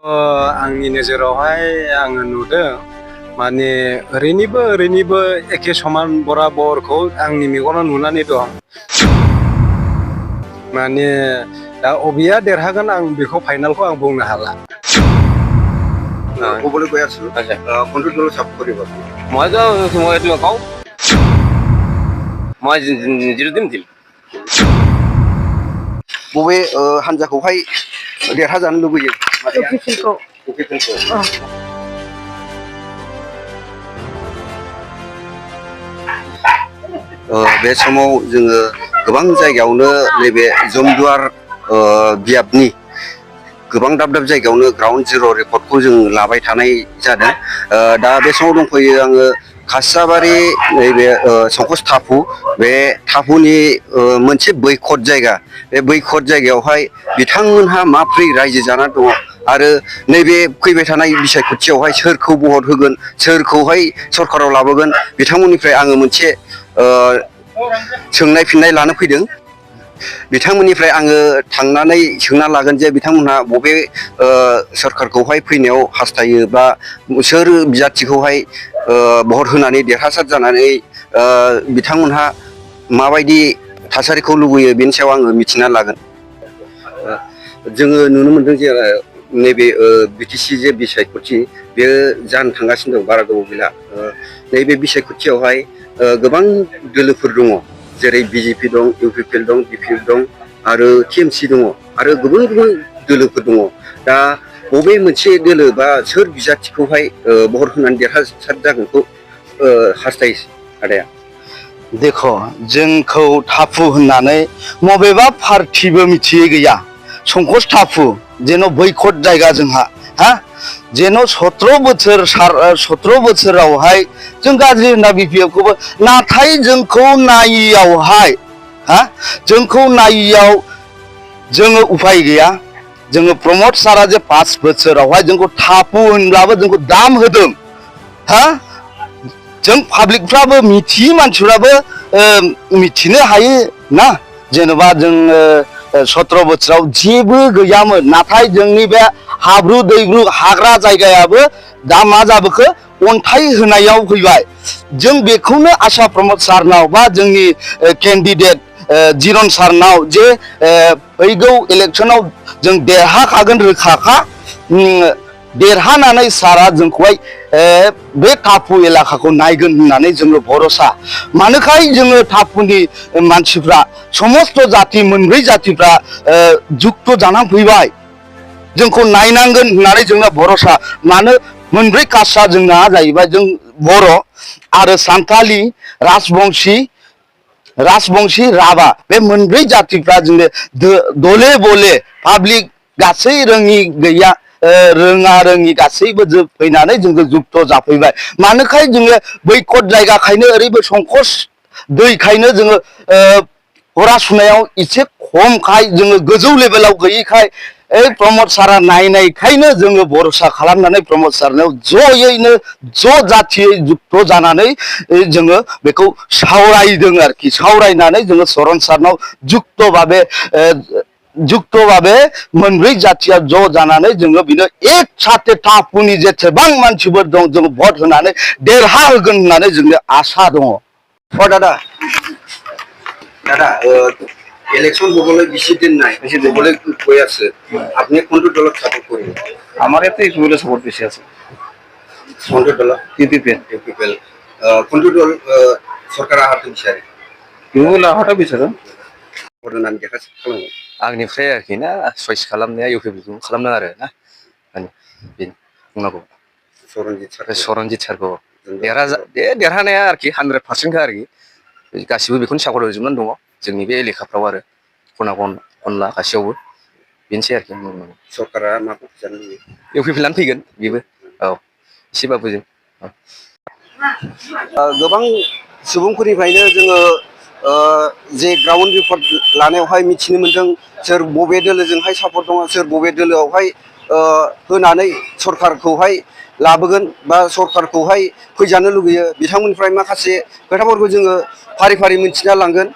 आंनि नोजोरावहाय आङो नुदों माने ओरैनिबो एखे समान बराबरखौ आंनि मेगनाव नुनानै दं। माने दा अबेया देरहागोन आं बेखौ फाइनालखौ आं बुंनो हाला। ক'বলৈ গৈ আছো কোনটো দল সাপোৰ্ট কৰিব? মই কওঁ মই যিটো দিম দিম। बबे हानजाखौहाय देरहाजानो लुबैयो? बे समाव जोङो गोबां जायगायावनो नैबे जमदुवार बियाबनि गोबां दाब जायगायावनो ग्राउन्ड जिर' रिपर्टखौ जों लाबाय थानाय जादों। दा बे समाव दंफैयो आङो खासियाबारि नैबे संकस टापु, बे टापुनि मोनसे बैकट जायगा, बे बैकट जायगायावहाय बिथांमोनहा माब्रै रायजो जाना दङ आरो नैबे फैबाय थानाय बिसायख'थियावहाय सोरखौ भट होगोन, सोरखौहाय सरकाराव लाबोगोन, बिथांमोननिफ्राय आङो मोनसे सोंनाय फिननाय लानो फैदों। बिथांमोननिफ्राय आङो थांनानै सोंना लागोन जे बिथांमोनहा बबे सरकारखौहाय फैनायाव हास्थायो बा सोर बिजाथिखौहाय भट होनानै देरहासार जानानै बिथांमोनहा माबायदि थासारिखौ लुबैयो बेनि सायाव आङो मिथिना लागोन। जोङो नुनो मोनदों जे नैबे बिटिसि जे बिसायख'थि बेयो जानो थांगासिनो दं, बारा गोबाव गैला। नैबे बिसायख'थियावहाय गोबां दोलोफोर दङ, जेरै बिजेपि दं, इउपिपिएल दं, बिपिएल दं आरो टिएमसि दङ आरो गुबुन दोलोफोर दङ। दा बबे मोनसे दोलो बा सोर बिजाथिखौहाय भट होनानै देरहासार जागोनखौ हास्थायो आदाया? देखो, जोंखौ टापु होननानै मबेबा पार्टिबो मिथियै गैया। संकस टापु जेन' बैकट जायगा जोंहा, जेन' 17 बोसोरावहाय जों गाज्रि होनना बिपिएफखौबो, नाथाय जोंखौ नायियावहाय जोंखौ नायियाव जोङो उफाय गैया। जोङो प्रमद सारा जे 5 बोसोरावहाय जोंखौ टापु होनब्लाबो जोंखौ दाम होदों। जों पाब्लिकफ्राबो मिथियै मानसिफ्राबो मिथिनो हायो ना, जेनेबा जों 17 बोसोराव जेबो गैयामोन, नाथाय जोंनि बे हाब्रु दैब्रु हाग्रा जायगायाबो दा मा जाबोखो अन्थाइ होनायाव फैबाय। जों बेखौनो आसा प्रमद सारनाव बा जोंनि केन्डिडेट जिरन सारनाव जे फैगौ इलेक्सनाव जों देरहाखागोन रोखाखा, देरहानानै सारा जोंखौहाय बे टापु एलाकाखौ नायगोन होननानै जोङो भरोसा। मानोखाय जोङो टापुनि मानसिफ्रा समस्त जाति मोनब्रै जातिफ्रा जुक्त जानानै फैबाय, जोंखौ नायनांगोन होननानै जोंना भरोसा। मानो मोनब्रै कास्टआ जोंना जाहैबाय, जों बर' आरो सान्थालि, राजबंशी, राभा, बे मोनब्रै जातिफ्रा जोंनो दले बले पाब्लिक गासै रोङि गैया, रोङा रोङि गासैबो फैनानै जोंखौ जुक्त जाफैबाय। मानोखाय जोङो बैकट जायगाखायनो ओरैबो संकस दैखायनो जोङो हरा सुनायाव एसे खमखाय, जोङो गोजौ लेभेलाव गैयैखाय प्रमद सारा नायनायखायनो जोङो भरोसा खालामनानै प्रमद सारनाव जयैनो ज' जाथियै जुक्त जानानै जोङो बेखौ सावरायदों आरोखि। सावरायनानै जोङो चरन सारनाव जुक्त भाबे मोनब्रै जाथिया ज' जानानै जोङो बिनो एक साथे टापुनि जेसेबां मानसिफोर दं जों भट होनानै देरहा होगोन होननानै जोंनो आसा दङ। दादा इलेक्शन হবলৈ বেশি দিন নাই, হবলৈ গৈ আছে, আপনি কোনটো দলক সাপোর্ট করবেন? আমার এতে ইউপিপিএল সাপোর্ট বেশি আছে। কোনটো দল? ইউপিপিএল। কোনটো দল সরকার আহাতে বিচারে? ইউপিপিএল আহাটা বিচারে। ভোট होनानै देरहासार खालामो। आंनिफ्राय आरोखि ना, चइस खालामनाया इउपिपिएलखौ खालामदों आरो ना, बेनो बुंनांगौ। सरनजित सारखौ देरहानाया आरोखि 100% आरोखि, गासिबो बेखौनो सापर्ट होजोबनानै दङ जोंनि बे एलेकाफ्राव आरो खना खनला गासैयावबो, बेनोसै आरोखि। सरकारा माखौ जानो लुबैयो? इउपिपिएलआनो फैगोन बेबो, औ एसेबाबो जों। गोबां सुबुंफोरनिफ्रायनो जोङो जे ग्राउन्ड रिपर्ट लानायावहाय मिथिनो मोन्दों सोर बबे दोलोजोंहाय सापर्ट दङ, सोर बबे दोलोआवहाय होनानै सरकारखौहाय लाबोगोन बा सरकारखौहाय फैजानो लुगैयो। बिथांमोननिफ्राय माखासे खोथाफोरखौ जोङो फारि फारि मिथिना लांगोन।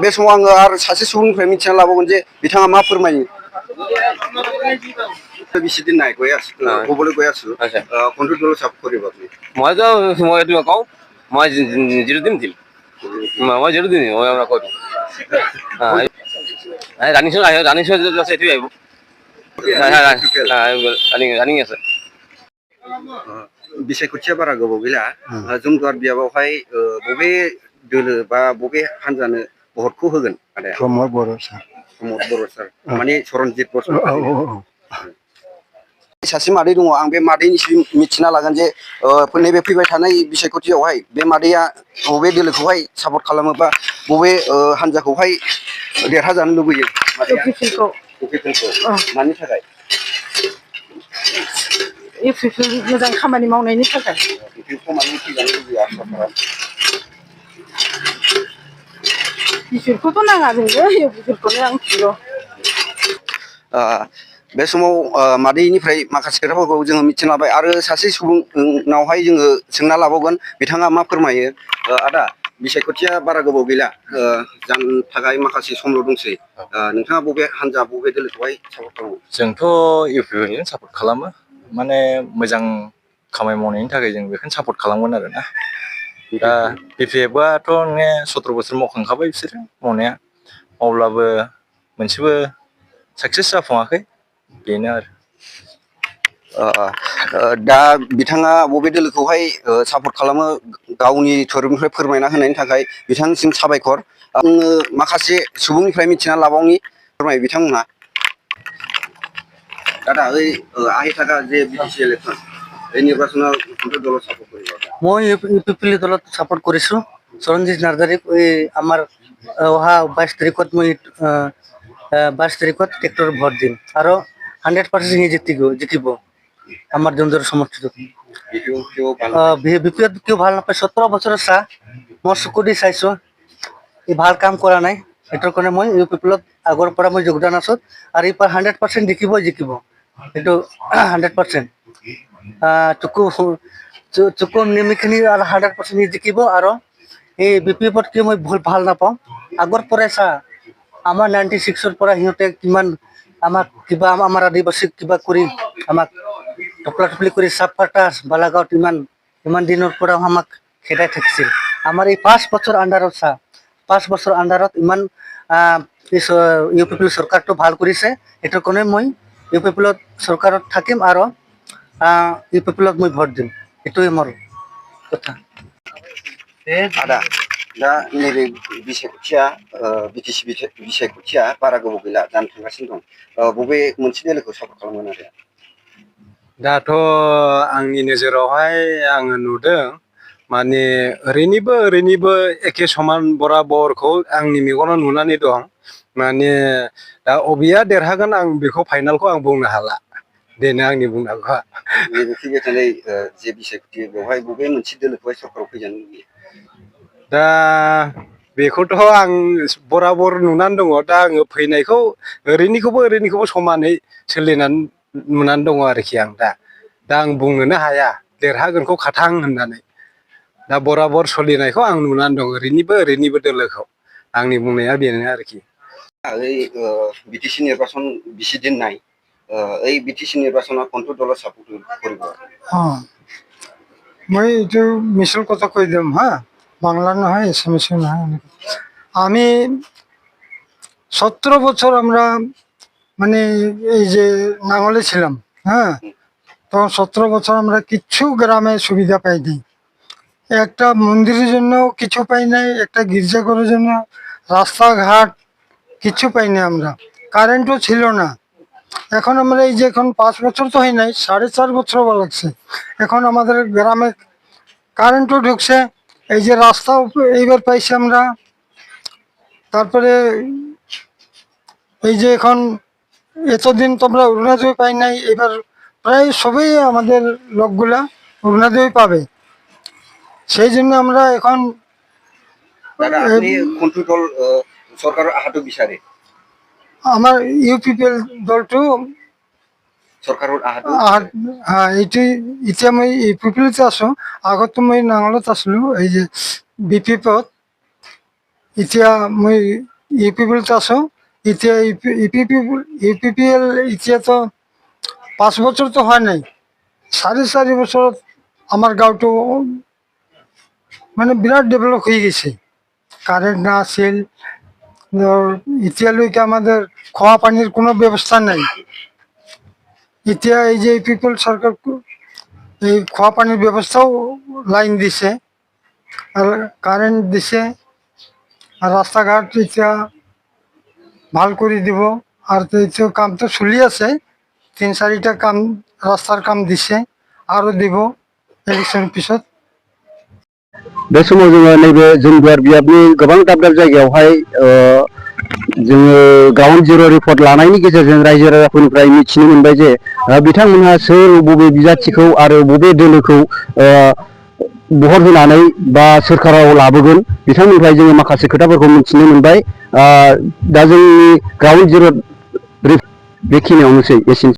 बे समाव आङो आरो सासे सुबुंनिफ्राय मिथिना लाबावगोन जे बिथाङा मा फोरमायो। বেছি দিন নাই গৈ আছো ক'বলৈ গৈ আছো আচ্ছা কোনটো দলক ছাপোৰ্ট কৰিব আপুনি মই এইটো কওঁ মই যিটো দিম মই যিটো দিম মই আপোনাক কৈ দিম ৰানিং এইটোৱে আহিব ৰানিং আছে बिसायख'थिया बारा गोबाव गैला जुमदुवार बियाबावहाय बबे दोलो बा बबे हान्जानो भटखौ होगोन आदाया प्रमद बर' सार प्रमद बर' सार माने सरनजित बसुमतारी सासे मादै दङ आं बे मादैनिसिम मिथिना लागोन जे नैबे फैबाय थानाय बिसायख'थियावहाय बे मादैया बबे दोलोखौहाय सापर्ट खालामो बा बबे हान्जाखौहाय देरहाजानो लुबैयो मानि थाखाय मोजां खामानि मावनायनि थाखाय बिफोरखौथ' नाङा जोंनो बिफोरखौनो आं फियो बे समाव मादैनिफ्राय माखासे खोथाफोरखौ जोङो मिथिना लाबाय आरो सासे सुबुंनावहाय जोङो सोंना लाबावगोन बिथाङा मा फोरमायो आदा बिसायख'थिया बारा गोबाव गैला जानो थाखाय माखासे समल' दंसै नोंथाङा बबे हान्जा बबे दोलोखौहाय सापर्ट खालामो जोंथ' इउपिपिखौनो सापर्ट खालामो माने मोजां खामानि मावनायनि थाखाय जों बेखौनो सापर्ट खालामगोन आरो ना दा बिपिएफआथ' नोङो 17 बोसोर मावखांखाबाय बिसोरो मावनाया अब्लाबो मोनसेबो साक्सेस जाफुङाखै बेनो आरो दा बिथाङा बबे दोलोखौहाय सापर्ट खालामो गावनि थोरोबनिफ्राय फोरमायना होनायनि थाखाय बिथांनिसिम साबायखर आङो माखासे सुबुंनिफ्राय मिथिना लाबावनि फोरमाय बिथांमोनहा दादा ओइ আহি থকা যে বিটিসি ইলেকশন এই নিৰ্বাচনৰ কোনটো দলক সাপোৰ্ট কৰিব মই ইউপিপি দলত সাপোৰ্ট কৰিছো সৰঞ্জিত নাৰ্জাৰীক আমাৰ অহা 22 তাৰিখত মই 22 তাৰিখত ট্ৰেক্টৰ ভোট দিম আৰু 100% জিকিব আমাৰ জনজৰ সমৰ্থিত বিপিএফ কিয় ভাল নাপায় 17 বছৰৰ চাহ মই চকু দি চাইছো ই ভাল কাম কৰা নাই এটাৰ কাৰণে মই ইউপিপিলত আগৰ পৰা মই যোগদান আছো আৰু এইবাৰ 100% জিকিব এইটো 100% চকু নিমিখিনি আৰু 100% জিকিব আৰু এই বিপিএফত কি মই ভাল নাপাওঁ আগৰ পৰাই চা আমাৰ 96ৰ পৰা সিহঁতে কিমান আমাক কিবা আমাৰ আদিবাসীক কিবা কৰি আমাক টপলা-টপলি কৰি চাপকাটাছ বালাগাঁৱত ইমান দিনৰ পৰা আমাক খেদাই থাকিছিল আমাৰ এই 5 বছৰ আণ্ডাৰত চা 5 বছৰ আণ্ডাৰত ইমান ইউপিপি চৰকাৰটো ভাল কৰিছে এটাৰ কাৰণে মই ইউপিপি চৰকাৰত থাকিম আৰু ইউপিপি মই ভোট দিম এটোই মোৰ কথা आदा दा नैबे बिसायख'थिया बिटिसि बिसायख'थिया बारा गोबाव गैला जानो थांगासिनो दं बबे मोनसे दोलोखौ सापर्ट खालामगोन आदाया दाथ' आंनि नोजोरावहाय आङो नुदों माने ओरैनिबो एखे समान बराबरखौ आंनि मेगनाव नुनानै दं माने दा अबेया देरहागोन आं बेखौ फाइनालखौ आं बुंनो हाला बेनो आंनि बुंनांगौआ नैबे फैबाय थानाय जे बिसायख'थि बेवहाय बबे मोनसे दोलोखौहाय सरकाराव फैजानो लुबैयो दा बेखौथ' आं बराबर नुनानै दङ दा आङो फैनायखौ ओरैनिखौबो समानै सोलिनानै नुनानै दङ आरोखि आं दा आं बुंनोनो हाया देरहागोनखौ खाथां होननानै दा बराबर सोलिनायखौ आं नुनानै दं ओरैनिबो दोलोखौ आंनि बुंनाया बेनो आरोखि এই বিটিসি নির্বাচন বেশি দিন নাই এই বিটিসি নির্বাচনত কোনটো দলক সাপোর্ট কৰিব মই এইটো মিছল কথা কৈ দিম হা বাংলা নহয় এছামিছো নহয় আমি 17 বছর আমরা মানে এই যে নাঙলে ছিলাম হ্যাঁ তখন 17 বছর আমরা কিচ্ছু গ্রামে সুবিধা পাইনি একটা মন্দিরের জন্য কিছু পাই নাই একটা গির্জাঘরের জন্য রাস্তাঘাট কিছু পাইনি আমরা কারেন্টও ছিল না এখন আমরা এই যে এখন 5 বছর তো হয় নাই 4.5 বছর লাগছে এখন আমাদের গ্রামে কারেন্টও ঢুকছে এই যে রাস্তাও এইবার পাইছি আমরা তারপরে এই যে এখন এতদিন তোমরা অরুণোদয় পাই নাই এবার প্রায় সবাই আমাদের লোকগুলা অরুণোদয় পাবে সেই জন্য আমরা এখন দাদা আপনি কোনটো দল সরকারের আহাটো বিচাৰে আমার ইউপিপিএল দলটো সরকারের আহাটো হ্যাঁ এইটোই এতিয়া মই ইউপিপিএলতে আছো আগতো মই নাঙলত আছিলো এই যে বিপিএফত এতিয়া মই ইউপিপিএলতে আছো এতিয়া ইউপিপিএল এতিয়াতো 5 বছর তো হয় নাই 4.5 বছর আমার গাঁওটো মানে বিরাট ডেভেলপ হয়ে গেছে কারেন্ট না আছিল এতিয়ালৈকে আমাদের খোয়া পানির কোনো ব্যবস্থা নাই এতিয়া এই যে পিপল সরকার এই খোয়া পানির ব্যবস্থাও লাইন দিছে আর কারেন্ট দিছে আর রাস্তাঘাট এতিয়া ভাল করে দিব আর তো এতিয়া কাম তো চলি আছে 3-4টা কাম রাস্তার কাম দিছে আরো দিব ইলেকশন পিছত बे समाव जोङो नैबे जों गुवार बियाबनि गोबां दाब दाब जायगायावहाय जोङो ग्राउन्ड जिर' रिपर्ट लानायनि गेजेरजों रायजो राजाफोरनिफ्राय मिथिनो मोनबाय जे बिथांमोनहा सोर बबे बिजाथिखौ आरो बबे दोलोखौ बहर होनानै बा सोरखाराव लाबोगोन बिथांमोननिफ्राय जोङो माखासे खोथाफोरखौ मिथिनो मोनबाय दा जोंनि ग्राउन्ड जिर' बेखिनियावनोसै एसेनोसै